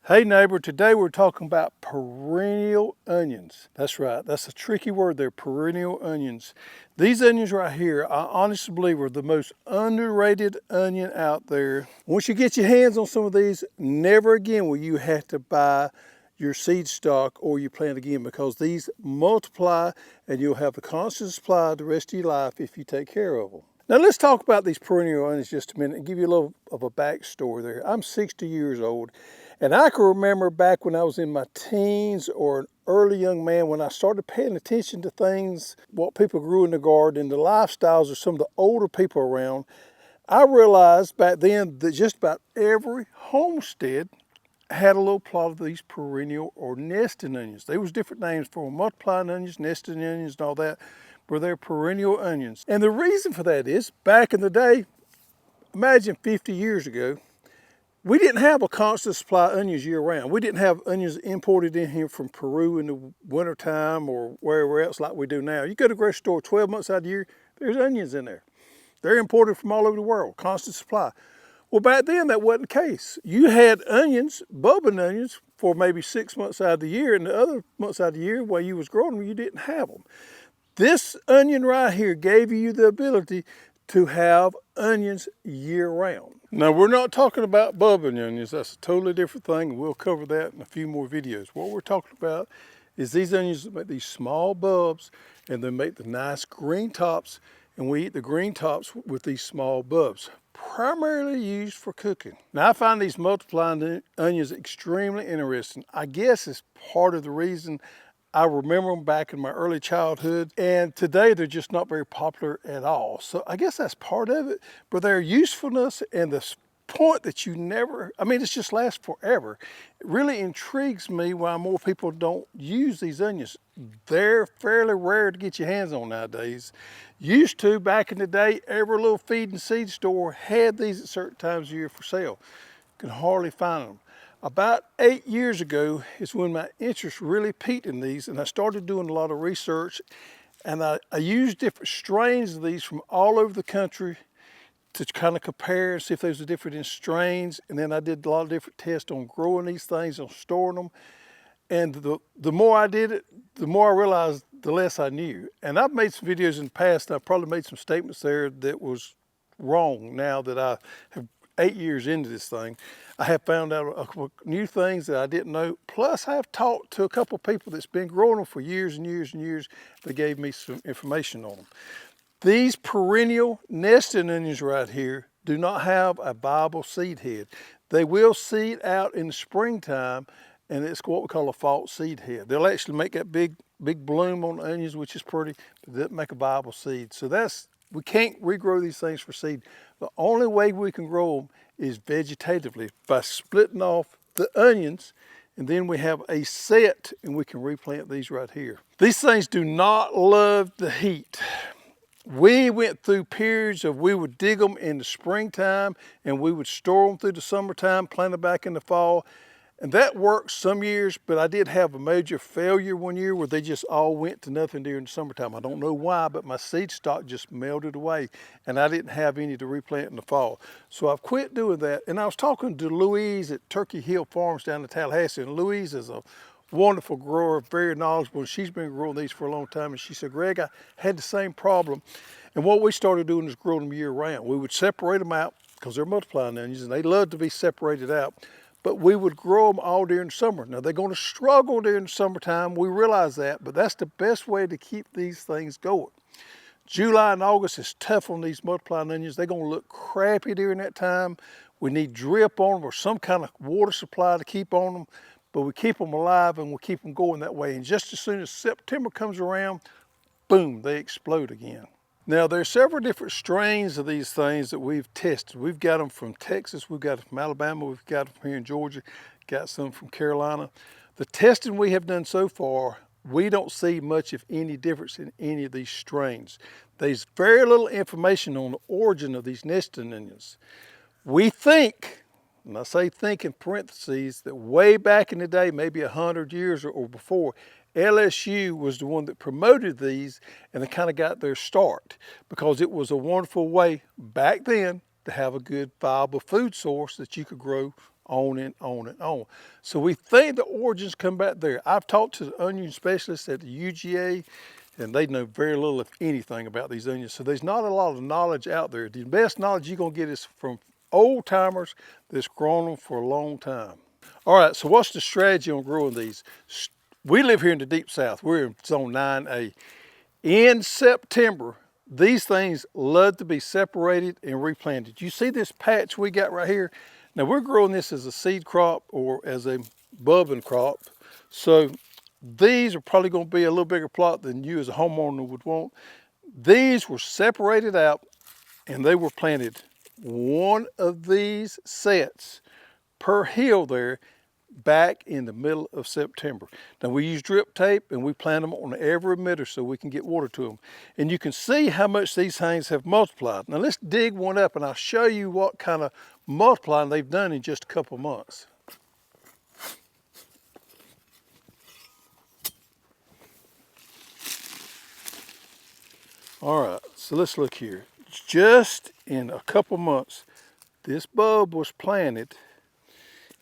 Hey neighbor, today we're talking about perennial onions. That's right, that's a tricky word there, perennial onions. These onions right here, I honestly believe are the most underrated onion out there. Once you get your hands on some of these, never again will you have to buy your seed stock or you plant again, because these multiply and you'll have a constant supply the rest of your life if you take care of them. Now let's talk about these perennial onions just a minute and give you a little of a backstory there. I'm 60 years old, and I can remember back when I was in my teens or an early young man when I started paying attention to things, what people grew in the garden, and the lifestyles of some of the older people around. I realized back then that just about every homestead had a little plot of these perennial or nesting onions. There was different names for them, multiplying onions, nesting onions, and all that, but they're perennial onions. And the reason for that is, back in the day, imagine 50 years ago, we didn't have a constant supply of onions year round. We didn't have onions imported in here from Peru in the wintertime or wherever else like we do now. You go to the grocery store 12 months out of the year, there's onions in there. They're imported from all over the world, constant supply. Well, back then that wasn't the case. You had onions, bulbing onions, for maybe 6 months out of the year, and the other months out of the year while you was growing them, you didn't have them. This onion right here gave you the ability to have onions year round. Now we're not talking about bulbing onions, that's a totally different thing, and we'll cover that in a few more videos. What we're talking about is these onions that make these small bulbs and they make the nice green tops, and we eat the green tops with these small bulbs, primarily used for cooking. Now I find these multiplying onions extremely interesting. I guess it's part of the reason I remember them back in my early childhood, and today they're just not very popular at all. So I guess that's part of it, but their usefulness and the point that you never, it just lasts forever. It really intrigues me why more people don't use these onions. They're fairly rare to get your hands on nowadays. Used to, back in the day, every little feed and seed store had these at certain times of year for sale. You can hardly find them. About 8 years ago is when my interest really peaked in these, and I started doing a lot of research, and I used different strains of these from all over the country to kind of compare and see if there was a difference in strains. And then I did a lot of different tests on growing these things and storing them. And the more I did it, the more I realized the less I knew. And I've made some videos in the past, and I've probably made some statements there that was wrong. Now that I have 8 years into this thing, I have found out a couple new things that I didn't know. Plus, I have talked to a couple of people that's been growing them for years and years and years. They gave me some information on them. These perennial nesting onions right here do not have a viable seed head. They will seed out in the springtime, and it's what we call a false seed head. They'll actually make that big bloom on the onions, which is pretty, but they don't make a viable seed. So we can't regrow these things for seed. The only way we can grow them is vegetatively, by splitting off the onions, and then we have a set and we can replant these right here. These things do not love the heat. We went through periods of we would dig them in the springtime and we would store them through the summertime, plant them back in the fall. And that worked some years, but I did have a major failure one year where they just all went to nothing during the summertime. I don't know why, but my seed stock just melted away and I didn't have any to replant in the fall. So I've quit doing that. And I was talking to Louise at Turkey Hill Farms down in Tallahassee, and Louise is a wonderful grower, very knowledgeable. She's been growing these for a long time. And she said, Greg, I had the same problem. And what we started doing is growing them year round. We would separate them out because they're multiplying onions and they love to be separated out. But we would grow them all during the summer. Now they're going to struggle during the summertime, we realize that, but that's the best way to keep these things going. July and August is tough on these multiplying onions. They're going to look crappy during that time. We need drip on them or some kind of water supply to keep on them, but we keep them alive and we keep them going that way. And just as soon as September comes around, boom, they explode again. Now there's several different strains of these things that we've tested. We've got them from Texas, we've got them from Alabama, we've got them from here in Georgia, got some from Carolina. The testing we have done so far, we don't see much if any difference in any of these strains. There's very little information on the origin of these nesting onions. We think, and I say think in parentheses, that way back in the day, maybe 100 years or before, LSU was the one that promoted these, and they kind of got their start because it was a wonderful way back then to have a good viable food source that you could grow on and on and on. So we think the origins come back there. I've talked to the onion specialists at the UGA, and they know very little, if anything, about these onions. So there's not a lot of knowledge out there. The best knowledge you're gonna get is from old timers that's grown them for a long time. All right, so what's the strategy on growing these? We live here in the deep south. We're in zone 9A. In September, these things love to be separated and replanted. You see this patch we got right here? Now we're growing this as a seed crop or as a bubbing crop. So these are probably going to be a little bigger plot than you as a homeowner would want. These were separated out and they were planted one of these sets per hill there back in the middle of September. Now we use drip tape and we plant them on every emitter so we can get water to them. And you can see how much these things have multiplied. Now let's dig one up and I'll show you what kind of multiplying they've done in just a couple months. All right, so let's look here. Just in a couple months, this bulb was planted.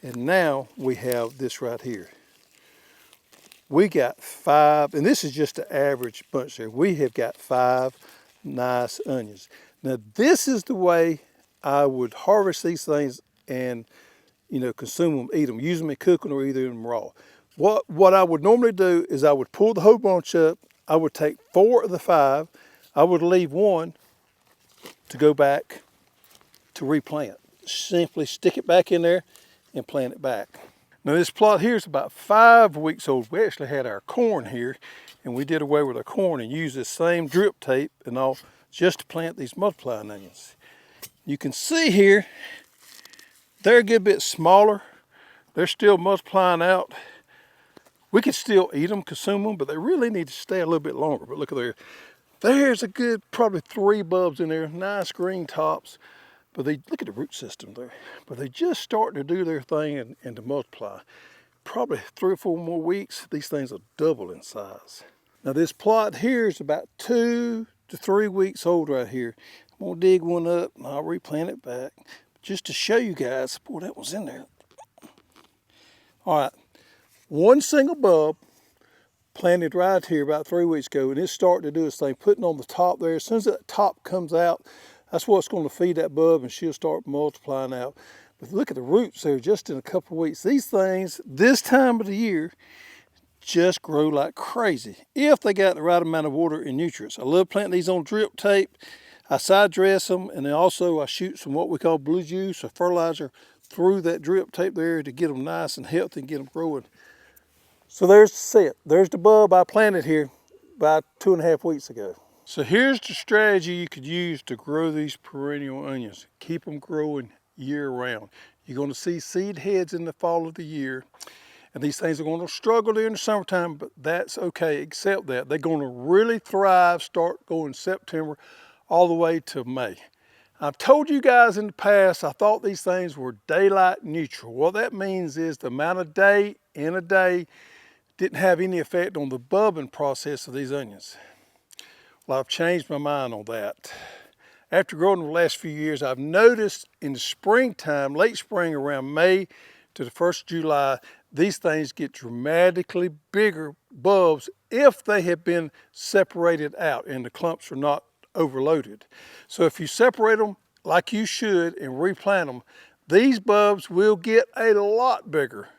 And now we have this right here. We got 5, and this is just the average bunch there. We have got 5 nice onions. Now this is the way I would harvest these things and consume them, eat them, use them in cooking or either them raw. What I would normally do is I would pull the whole bunch up. I would take 4 of the 5. I would leave 1 to go back to replant. Simply stick it back in there and plant it back. Now this plot here is about 5 weeks old. We actually had our corn here and we did away with our corn and used this same drip tape and all just to plant these multiplying onions. You can see here, they're a good bit smaller. They're still multiplying out. We could still eat them, consume them, but they really need to stay a little bit longer. But look at there. There's a good probably 3 bulbs in there, nice green tops. But they look at the root system there. But they just starting to do their thing and to multiply. Probably 3 or 4 more weeks, these things will double in size. Now this plot here is about 2 to 3 weeks old right here. I'm gonna dig one up and I'll replant it back. Just to show you guys, boy, that was in there. All right, 1 single bulb planted right here about 3 weeks ago, and it's starting to do its thing, putting on the top there. As soon as that top comes out, that's what's going to feed that bulb and she'll start multiplying out. But look at the roots there just in a couple of weeks. These things, this time of the year, just grow like crazy if they got the right amount of water and nutrients. I love planting these on drip tape. I side dress them and then also I shoot some what we call blue juice or fertilizer through that drip tape there to get them nice and healthy and get them growing. So there's the set. There's the bulb I planted here about 2.5 weeks ago. So here's the strategy you could use to grow these perennial onions. Keep them growing year round. You're going to see seed heads in the fall of the year. And these things are going to struggle during the summertime, but that's okay, except that they're going to really thrive, start going September all the way to May. I've told you guys in the past, I thought these things were daylight neutral. What that means is the amount of day in a day didn't have any effect on the bulbing process of these onions. Well, I've changed my mind on that. After growing them the last few years, I've noticed in the springtime, late spring around May to the 1st of July, these things get dramatically bigger bulbs if they have been separated out and the clumps are not overloaded. So if you separate them like you should and replant them, these bulbs will get a lot bigger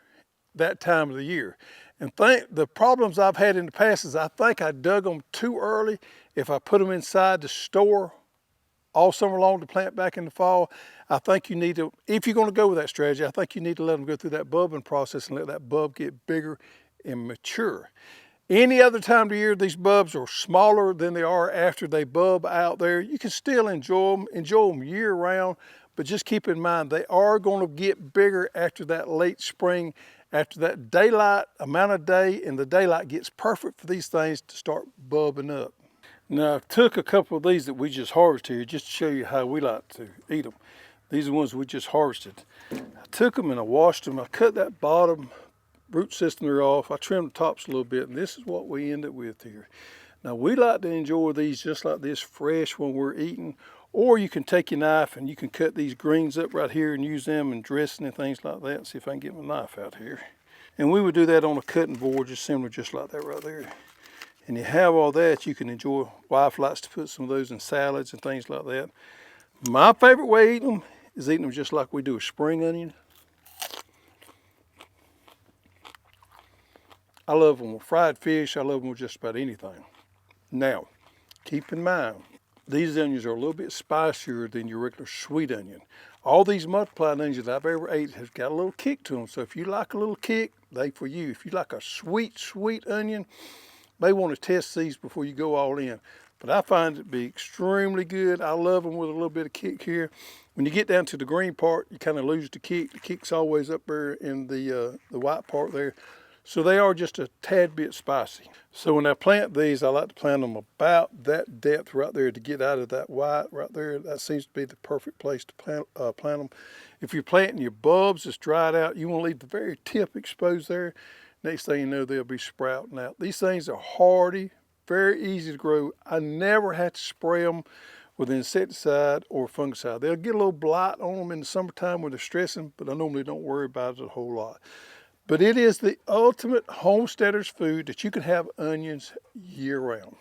that time of the year. And the problems I've had in the past is I think I dug them too early. If I put them inside the store all summer long to plant back in the fall, I think you need to, if you're going to go with that strategy, I think you need to let them go through that bulbing process and let that bulb get bigger and mature. Any other time of the year, these bulbs are smaller than they are after they bulb out there. You can still enjoy them year round, but just keep in mind they are going to get bigger after that late spring, after that daylight amount of day and the daylight gets perfect for these things to start bulbing up. Now I took a couple of these that we just harvested here just to show you how we like to eat them. These are the ones we just harvested. I took them and I washed them. I cut that bottom root system there off. I trimmed the tops a little bit and this is what we end up with here. Now we like to enjoy these just like this fresh when we're eating, Or you can take your knife and you can cut these greens up right here and use them in dressing and things like that. See if I can get my knife out here. And we would do that on a cutting board, just similar, just like that right there. And you have all that, you can enjoy. Wife likes to put some of those in salads and things like that. My favorite way of eating them is eating them just like we do a spring onion. I love them with fried fish. I love them with just about anything. Now, keep in mind, these onions are a little bit spicier than your regular sweet onion. All these multiplied onions that I've ever ate have got a little kick to them. So if you like a little kick, they for you. If you like a sweet, sweet onion, may want to test these before you go all in. But I find it to be extremely good. I love them with a little bit of kick here. When you get down to the green part, you kind of lose the kick. The kick's always up there in the white part there. So they are just a tad bit spicy. So when I plant these, I like to plant them about that depth right there to get out of that white right there. That seems to be the perfect place to plant them. If you're planting your bulbs that's dried out, you want to leave the very tip exposed there. Next thing you know, they'll be sprouting out. These things are hardy, very easy to grow. I never had to spray them with insecticide or fungicide. They'll get a little blight on them in the summertime when they're stressing, but I normally don't worry about it a whole lot. But it is the ultimate homesteader's food that you can have onions year round.